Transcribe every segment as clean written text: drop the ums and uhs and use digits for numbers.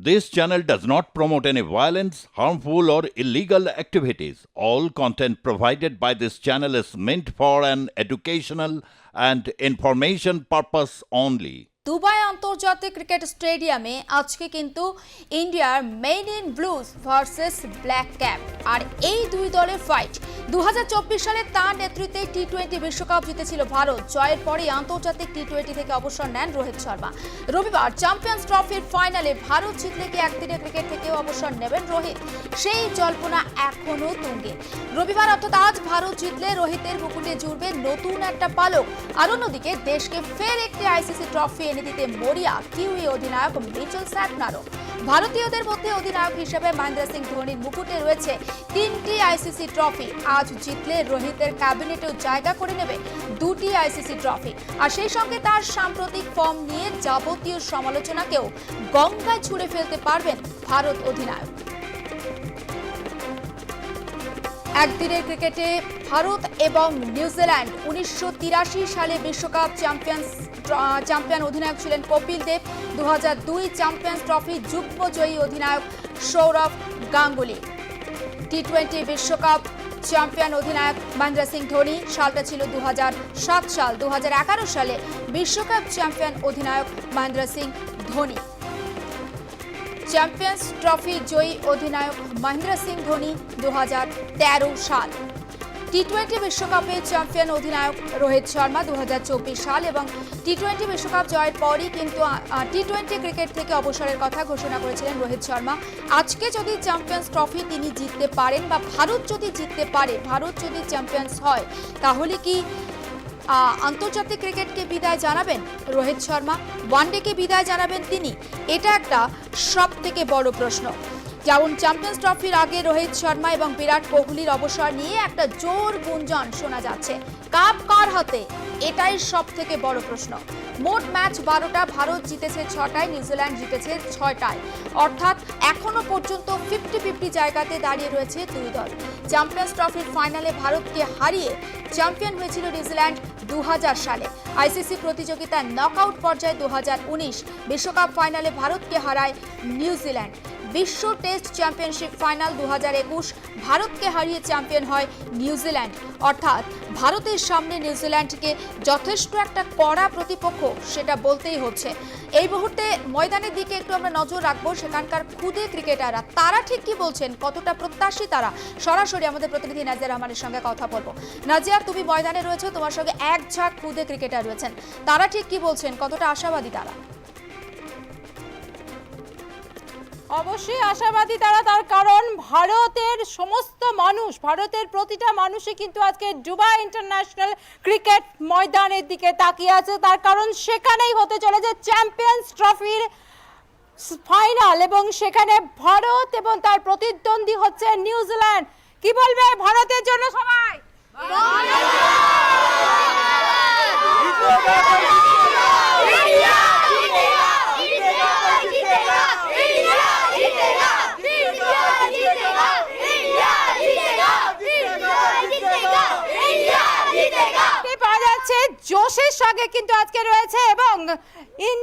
This channel does not promote any violence, harmful, or illegal activities. All content provided by this channel is meant for an educational and information purpose only. Dubai আন্তর্জাতিক cricket স্টেডিয়ামে আজকে কিন্তু ইন্ডিয়ার men in blues versus black cap আর এই দুই দলের fight 2024 সালে তার নেতৃত্বে টি-20 বিশ্বকাপ জিতেছিল ভারত। জয়ের পরে আন্তর্জাতিক টি-20 থেকে অবসর নেন রোহিত শর্মা। রবিবার চ্যাম্পিয়ন্স ট্রফির ফাইনালে ভারত জিতলে কি একদিনের ক্রিকেট থেকেও অবসর নেবেন রোহিত, সেই জল্পনা এখনো তুঙ্গে। রবিবার অর্থাৎ আজ ভারত জিতলে রোহিতের মুকুটে জুড়বে নতুন একটা পালক। আর অন্যদিকে দেশকে ফের একটি আইসিসি ট্রফি দিতে মরিয়া কিউই অধিনায়ক মিচেল স্যান্টনারও। ভারতীয়দের মধ্যে অধিনায়ক হিসেবে মহেন্দ্র সিং ধোনির মুকুটে রয়েছে 3টি আইসিসি ট্রফি। আজ জিতলে রোহিতের ক্যাবিনেটেও জায়গা করে নেবে 2টি আইসিসি ট্রফি। আর সেই সঙ্গে তার সাম্প্রতিক ফর্ম নিয়ে যাবতীয় সমালোচনাকেও গঙ্গায় ছুঁড়ে ফেলতে পারবেন ভারত অধিনায়ক। একদিনের ক্রিকেটে ভারত এবং নিউজিল্যান্ড 1983 সালে বিশ্বকাপ চ্যাম্পিয়ন অধিনায়ক ছিলেন কপিল দেব। 2002 চ্যাম্পিয়ন্স ট্রফি যুগ্ম জয়ী অধিনায়ক সৌরভ গাঙ্গুলি। টি-20 বিশ্বকাপ চ্যাম্পিয়ন অধিনায়ক মহেন্দ্র সিং ধোনি। সালটা ছিল 2007 সাল। 2011 সালে বিশ্বকাপ চ্যাম্পিয়ন অধিনায়ক মহেন্দ্র সিং ধোনি। চ্যাম্পিয়ন্স ট্রফি জয়ী অধিনায়ক মহেন্দ্র সিং ধোনি 2013 সাল। টি-20 বিশ্বকাপে চ্যাম্পিয়ন অধিনায়ক রোহিত শর্মা 2024 সাল এবং টি-20 বিশ্বকাপ জয়ের পরই কিন্তু টি-20 ক্রিকেট থেকে অবসরের কথা ঘোষণা করেছিলেন রোহিত শর্মা। আজকে যদি চ্যাম্পিয়ন্স ট্রফি তিনি জিততে পারেন বা ভারত যদি জিততে পারে, ভারত যদি চ্যাম্পিয়ন্স হয়, তাহলে কি আন্তর্জাতিক ক্রিকেটকে বিদায় জানাবেন রোহিত শর্মা? ওয়ানডেকে বিদায় জানাবেন তিনি? এটা একটা সব থেকে বড় প্রশ্ন। যেমন চ্যাম্পিয়ন্স ট্রফির আগে রোহিত শর্মা এবং বিরাট কোহলির অবসর নিয়ে একটা জোর গুঞ্জন শোনা যাচ্ছে। কাপ কার হাতে, এটাই সব থেকে বড় প্রশ্ন। মোট ম্যাচ 12টা, ভারত জিতেছে 6টায়, নিউজিল্যান্ড জিতেছে 6টায়। অর্থাৎ এখনো পর্যন্ত 50-50 জায়গাতে দাঁড়িয়ে রয়েছে দুই দল। চ্যাম্পিয়ন্স ট্রফির ফাইনালে ভারতকে হারিয়ে চ্যাম্পিয়ন হয়েছিল নিউজিল্যান্ড 2000 সালে। আইসিসি প্রতিযোগিতার নকআউট পর্যায়ে 2019 বিশ্বকাপ ফাইনালে ভারতকে হারায় নিউজিল্যান্ড। বিশ্ব টেস্ট চ্যাম্পিয়নশিপ ফাইনাল 2021 ভারতকে হারিয়ে চ্যাম্পিয়ন হয় নিউজিল্যান্ড। অর্থাৎ ভারতের সামনে নিউজিল্যান্ডকে যথেষ্ট একটা কড়া প্রতিপক্ষ, সেটা বলতেই হচ্ছে। এই মুহূর্তে ময়দানের দিকে একটু আমরা নজর রাখবো। সেখানকার খুদে ক্রিকেটাররা তারা ঠিক কি বলছেন, কতটা প্রত্যাশী তারা, সরাসরি আমাদের প্রতিনিধি নাজিয়া রহমানের সঙ্গে কথা বলবো। নাজিয়া, তুমি ময়দানে রয়েছো, তোমার সঙ্গে এক ঝাঁক খুদে ক্রিকেটার রয়েছেন, তারা ঠিক কি বলছেন, কতটা আশাবাদী তারা? অবশ্যই আশাবাদী তারা, তার কারণ ভারতের সমস্ত মানুষ, ভারতের প্রতিটা মানুষই কিন্তু আজকে দুবাই ইন্টারন্যাশনাল ক্রিকেট ময়দানের দিকে তাকিয়ে আছে। তার কারণ সেখানেই হতে চলেছে চ্যাম্পিয়ন্স ট্রফির ফাইনাল এবং সেখানে ভারত এবং তার প্রতিদ্বন্দ্বী হচ্ছে নিউজিল্যান্ড। কি বলবে ভারতের জন্য সবাই? জোশের সঙ্গে কিন্তু আজকে রয়েছে এবং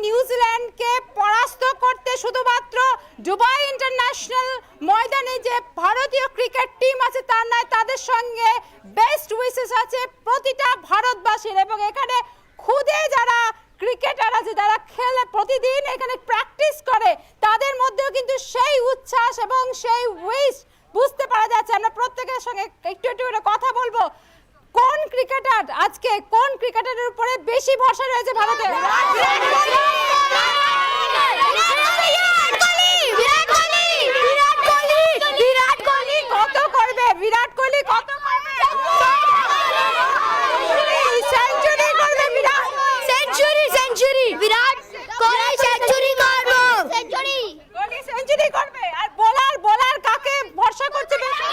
নিউজিল্যান্ডকে পরাস্ত করতে শুধুমাত্র দুবাই ইন্টারন্যাশনাল ময়দানে যে ভারতীয় ক্রিকেট টিম আছে তার নয়, তাদের সঙ্গে বেস্ট উইশেস আছে প্রতিটা ভারতবাসীর। এবং এখানে খুদে যারা ক্রিকেটার আছে, যারা খেলে প্রতিদিন এখানে প্র্যাকটিস করে, তাদের মধ্যেও কিন্তু সেই উচ্ছ্বাস এবং সেই উইশ বুঝতে পারা যাচ্ছে। আমরা প্রত্যেকের সঙ্গে একটু একটু করে কথা বলবো। কোন ক্রিকেটার আজকে, কোন ক্রিকেটারের উপরে বেশি ভরসা রয়েছে ভারতের? কত করবে বিরাট কোহলি? কত করবে? সেঞ্চুরি করবে বিরাট। সেঞ্চুরি বিরাট কোহলি সেঞ্চুরি করবে। সেঞ্চুরি করবে। আর বোলার কাকে ভরসা করছে বেশি?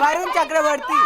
वरुण चक्रवर्ती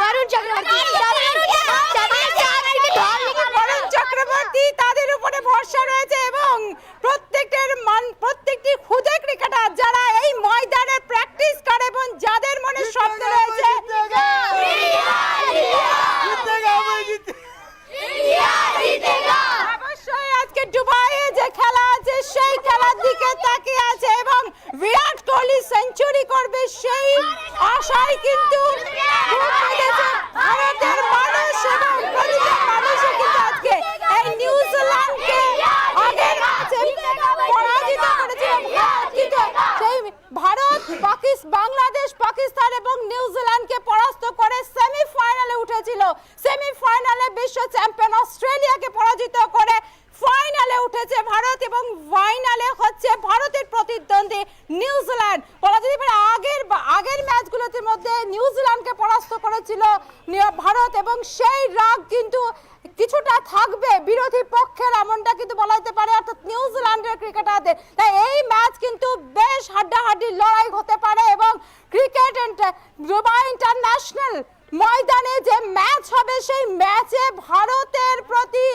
সেমিফাইনালে বিশ্ব চ্যাম্পিয়ন অস্ট্রেলিয়াকে পরাজিত করে ফাইনালে উঠেছে ভারত এবং ফাইনালে হচ্ছে ভারতের প্রতিদ্বন্দ্বী নিউজিল্যান্ড। বলা যেতে পারে আগের ম্যাচগুলোর মধ্যে নিউজিল্যান্ডকে পরাস্ত করেছিল ভারত এবং সেই রাগ কিন্তু কিছুটা থাকবে বিরোধী পক্ষের, এমনটা কিন্তু বলা যেতে পারে, অর্থাৎ নিউজিল্যান্ডের ক্রিকেটারদের। তাই এই ম্যাচ কিন্তু বেশ হাড্ডাহাড্ডি লড়াই হতে পারে এবং ক্রিকেট দুবাই ইন্টারন্যাশনাল ময়দানে যে ম্যাচ হবে সেই ম্যাচে ভারতের প্রতি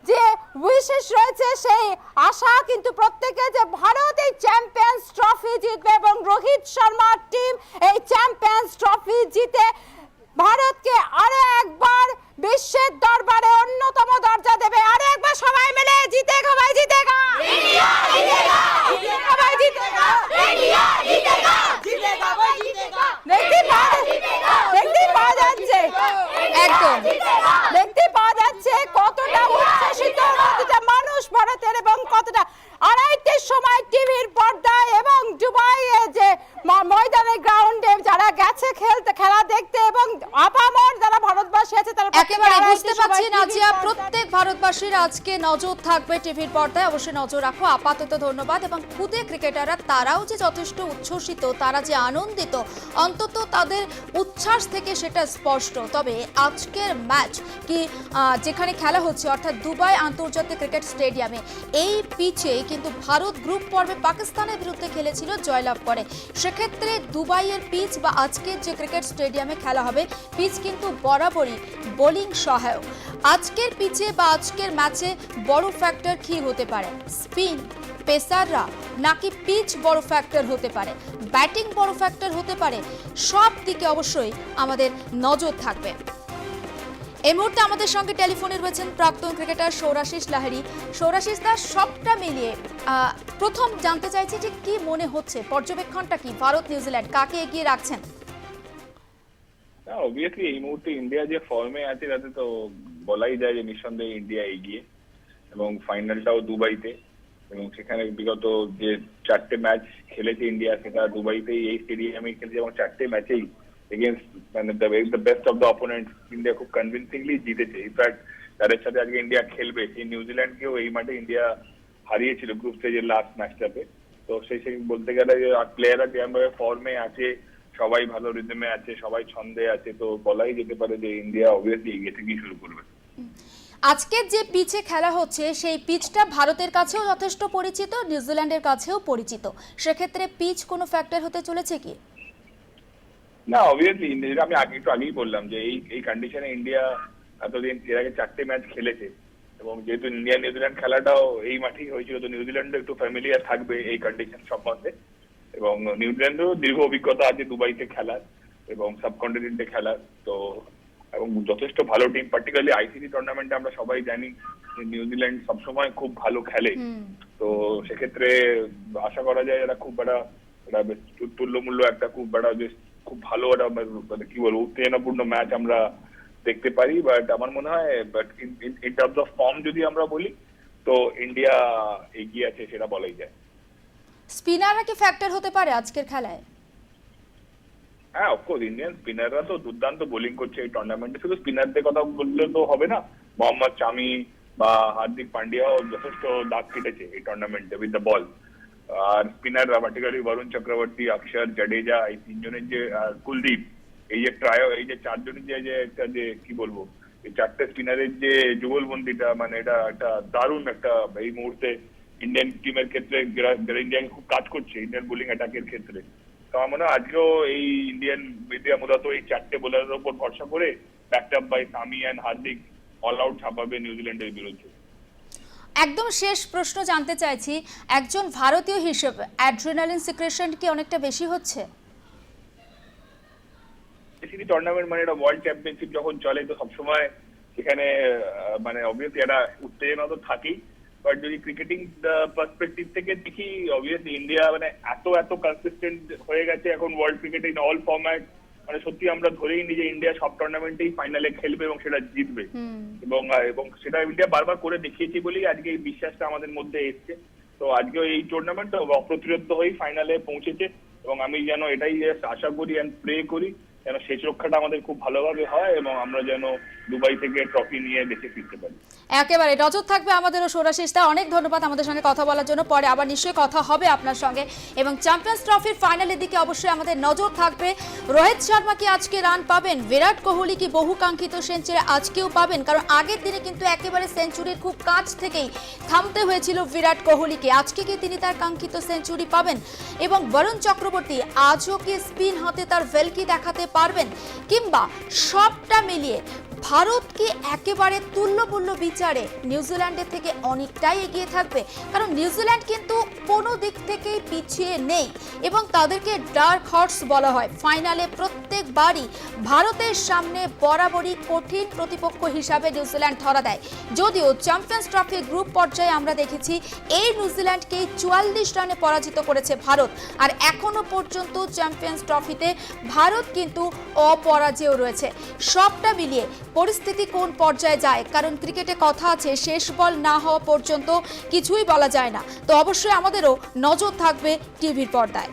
যে উইশেস রয়েছে, সেই আশা কিন্তু প্রত্যেকে যে ভারত এই চ্যাম্পিয়ন্স ট্রফি জিতবে এবং রোহিত শর্মার টিম এই চ্যাম্পিয়ন্স ট্রফি জিতে ভারতকে আরো একবার বিশ্বের দরবারে অন্যতম দরজা দেবে। আরো একবার সবাই মিলে জিতেগা ভাই জিতেগা, इंडिया जीतेगा, জিতেগা ভাই জিতেগা, इंडिया जीतेगा, জিতেগা ভাই জিতেগা। দেখতে পাওয়া যাচ্ছে একদম দেখতে পাওয়া যাচ্ছে কতটা উচ্ছ্বসিত প্রতিটা মানুষ ভারতের এবং কতটা আড়াইটের সময় টিভির পর্দায় এবং দুবাইয়ে যে ময়দানের গ্রাউন্ডে যারা গেছে খেলা দেখতে এবং আপামর যারা ভারতবাসী আছে তারা একেবারে বুঝতে পারছি নাজিয়া, প্রত্যেক ভারতবাসীর আজকে নজর থাকবে টিভির পর্দায়, অবশ্যই নজর রাখো। আপাতত ধন্যবাদ। এবং খুদে ক্রিকেটাররা তারাও যে যথেষ্ট উচ্ছ্বসিত, তারা যে আনন্দিত, অন্তত তাদের উচ্ছ্বাস থেকে সেটা স্পষ্ট। তবে আজকের ম্যাচ কি যেখানে খেলা হচ্ছে অর্থাৎ দুবাই আন্তর্জাতিক ক্রিকেট স্টেডিয়ামে, এই পিচে কিন্তু ভারত গ্রুপ পর্বে পাকিস্তানের বিরুদ্ধে খেলেছিল, জয়লাভ করে। সেক্ষেত্রে দুবাইয়ের পিচ বা আজকের যে ক্রিকেট স্টেডিয়ামে খেলা হবে পিচ কিন্তু বরাবরই বোলিং সহায়ক। আজকের পিচে বা আজকের ম্যাচে বড় ফ্যাক্টর কি হতে পারে? স্পিন, পেসাররা, নাকি পিচ বড় ফ্যাক্টর হতে পারে, ব্যাটিং বড় ফ্যাক্টর হতে পারে? সব দিকে অবশ্যই আমাদের নজর থাকবে। এই মুহূর্তে আমাদের সঙ্গে টেলিফোনে রয়েছেন প্রাক্তন ক্রিকেটার সৌরাশিস লাহিড়ী। সৌরাশিস দা, সবটা মিলিয়ে প্রথম জানতে চাইছি যে কি মনে হচ্ছে, পর্যবেক্ষণটা কি? ভারত নিউজিল্যান্ড কাকে এগিয়ে রাখছেন? অবভিয়াসলি এই মুহূর্তে ইন্ডিয়া যে ফর্মে আছে তাতে তো বলাই যায় যে নিঃসন্দেহে ইন্ডিয়া এগিয়ে, এবং ফাইনালটাও দুবাইতে, এবং সেখানে বিগত যে 4টে ম্যাচ খেলেছে ইন্ডিয়া সেটা দুবাইতেই এই স্টেডিয়ামে খেলেছে এবং 4টে ম্যাচেই এগেইনস্ট মানে the best of the opponent India খুব কনভিনসিংলি জিতেছে। ইনফ্যাক্ট তাদের সাথে আজকে ইন্ডিয়া খেলবে, সেই নিউজিল্যান্ডকেও এই মাঠে ইন্ডিয়া হারিয়েছিল গ্রুপ স্টেজের লাস্ট ম্যাচটাতে। তো সেই বলতে গেলে যে প্লেয়াররা যেভাবে ফর্মে আছে, সবাই ভালো রিদমে আছে, সবাই ছন্দে আছে, তো বলাই যেতে পারে যে ইন্ডিয়া অবভিয়াসলি এগিয়ে থেকেই শুরু করবে। আজকের যে পিচে খেলা হচ্ছে সেই পিচটা ভারতের কাছেও যথেষ্ট পরিচিত, নিউজিল্যান্ডের কাছেও পরিচিত। সেক্ষেত্রে পিচ কোনো ফ্যাক্টর হতে চলেছে কি? না, অবভিয়াসলি আমি একটু আগেই বললাম যে এই কন্ডিশনে ইন্ডিয়া এতদিন এর আগে 4টে ম্যাচ খেলেছে, এবং যেহেতু ইন্ডিয়া নিউজিল্যান্ড খেলাটাও এই মাঠেই হয়েছিল, তো নিউজিল্যান্ডও একটু ফ্যামিলিয়ার থাকবে এই কন্ডিশন সম্বন্ধে, এবং নিউজিল্যান্ডেরও দীর্ঘ অভিজ্ঞতা আছে দুবাইতে খেলার এবং সাবকন্টিনেন্টে খেলার। তো এবং যথেষ্ট ভালো টিম, পার্টিকুলারলি আইসিসি টুর্নামেন্টে আমরা সবাই জানি যে নিউজিল্যান্ড সবসময় খুব ভালো খেলে। তো সেক্ষেত্রে আশা করা যায় এরা খুব একটা তুল্যমূল্য একটা খুব ভালো একটা মানে কি বলবো উত্তেজনাপূর্ণ ম্যাচ আমরা দেখতে পারি। বাট আমার মনে হয় ইন টার্মস অফ ফর্ম যদি আমরা বলি তো ইন্ডিয়া এগিয়ে আছে, সেটা বলাই যায়। স্পিনাররা কি ফ্যাক্টর হতে পারে আজকের খেলায়? হ্যাঁ, অফকোর্স ইন্ডিয়ান স্পিনাররা তো দুর্দান্ত বোলিং করছে এই টুর্নামেন্টে। শুধু স্পিনারদের কথা বললে তো হবে না, মোহাম্মদ শামি বা হার্দিক পান্ডিয়াও যথেষ্ট দাগ কেটেছে এই টুর্নামেন্টে উইথ দ্য বল। আর স্পিনাররা পার্টিকুলারলি বরুণ চক্রবর্তী, অক্ষর, জাডেজা, এই তিনজনের যে কুলদীপ, এই যে এই যে চারজনের যে একটা যে কি বলবো এই 4টে স্পিনারের যে যুগলবন্দিটা, মানে এটা একটা দারুণ একটা এই মুহূর্তে ইন্ডিয়ান টিমের ক্ষেত্রে ইন্ডিয়াকে খুব কাজ করছে ইন্ডিয়ান বোলিং অ্যাটাকের ক্ষেত্রে। তো আমার মনে হয় আজকেও এই ইন্ডিয়ান মিডিয়া মূলত এই 4টে বোলারের উপর ভরসা করে backed up by Shami and Hardik all out ছাপাবে নিউজিল্যান্ডের বিরুদ্ধে। একদম শেষ প্রশ্ন জানতে চাইছি, একজন ভারতীয় হিসেবে অ্যাড্রিনালিন সিক্রেশন কি অনেকটা বেশি হচ্ছে? টুর্নামেন্ট মানে এটা ওয়ার্ল্ড চ্যাম্পিয়নশিপ যখন চলে তো সবসময় সেখানে মানে অবভিয়াসলি একটা উত্তেজনা তো থাকেই, বাট যদি ক্রিকেটিং পার্সপেক্টিভ থেকে দেখি অবভিয়াসলি ইন্ডিয়া মানে এত কনসিস্টেন্ট হয়ে গেছে এখন ওয়ার্ল্ড ক্রিকেটে ইন অল ফরম্যাট, মানে সত্যি আমরা ধরেই নিই যে ইন্ডিয়া সব টুর্নামেন্টেই ফাইনালে খেলবে এবং সেটা জিতবে, এবং সেটা ইন্ডিয়া বারবার করে দেখিয়েছি বলেই আজকে এই বিশ্বাসটা আমাদের মধ্যে এসছে। তো আজকেও এই টুর্নামেন্টটা অপ্রতিরোধ্য হয়েই ফাইনালে পৌঁছেছে, এবং আমি যেন এটাই আশা করি অ্যান্ড প্রে করি যেন শেষ রক্ষাটা আমাদের খুব ভালোভাবে হয় এবং আমরা যেন দুবাই থেকে ট্রফি নিয়ে দেশে ফিরতে পারি। একেবারে নজর থাকবে আমাদেরও সোরাশিসটা। অনেক ধন্যবাদ আমাদের সঙ্গে কথা বলার জন্য। পরে আবার নিশ্চয়ই কথা হবে আপনার সঙ্গে। এবং চ্যাম্পিয়ন্স ট্রফির ফাইনালের দিকে অবশ্যই আমাদের নজর থাকবে। রোহিত শর্মা কি আজকে রান পাবেন? বিরাট কোহলি কি বহুকাঙ্ক্ষিত সেঞ্চুরি আজকেও পাবেন? কারণ আগের দিনে কিন্তু একেবারে সেঞ্চুরির খুব কাছ থেকেই থামতে হয়েছিল বিরাট কোহলিকে। আজকে কি তিনি তার কাঙ্ক্ষিত সেঞ্চুরি পাবেন? এবং বরুণ চক্রবর্তী আজও কি স্পিন হাতে তার ভেলকি দেখাতে পারবেন? কিংবা সবটা মিলিয়ে ভারত কি একেবারে তুল্যমূল্য বিচারে নিউজিল্যান্ডের থেকে অনেকটাই এগিয়ে থাকবে? কারণ নিউজিল্যান্ড কিন্তু কোনো দিক থেকেই পিছিয়ে নেই এবং তাদেরকে ডার্ক হর্স বলা হয়। ফাইনালে প্রত্যেকবারই ভারতের সামনে বরাবরই কঠিন প্রতিপক্ষ হিসাবে নিউজিল্যান্ড ধরা দেয়। যদিও চ্যাম্পিয়ন্স ট্রফির গ্রুপ পর্যায়ে আমরা দেখেছি এই নিউজিল্যান্ডকেই 44 রানে পরাজিত করেছে ভারত। আর এখনো পর্যন্ত চ্যাম্পিয়ন্স ট্রফিতে ভারত কিন্তু অপরাজেয় রয়েছে। সবটা মিলিয়ে পরিস্থিতি কোন পর্যায়ে যায়, কারণ ক্রিকেটে কথা আছে শেষ বল না হওয়া পর্যন্ত কিছুই বলা যায় না। তো অবশ্যই আমাদেরও নজর থাকবে টিভির পর্দায়।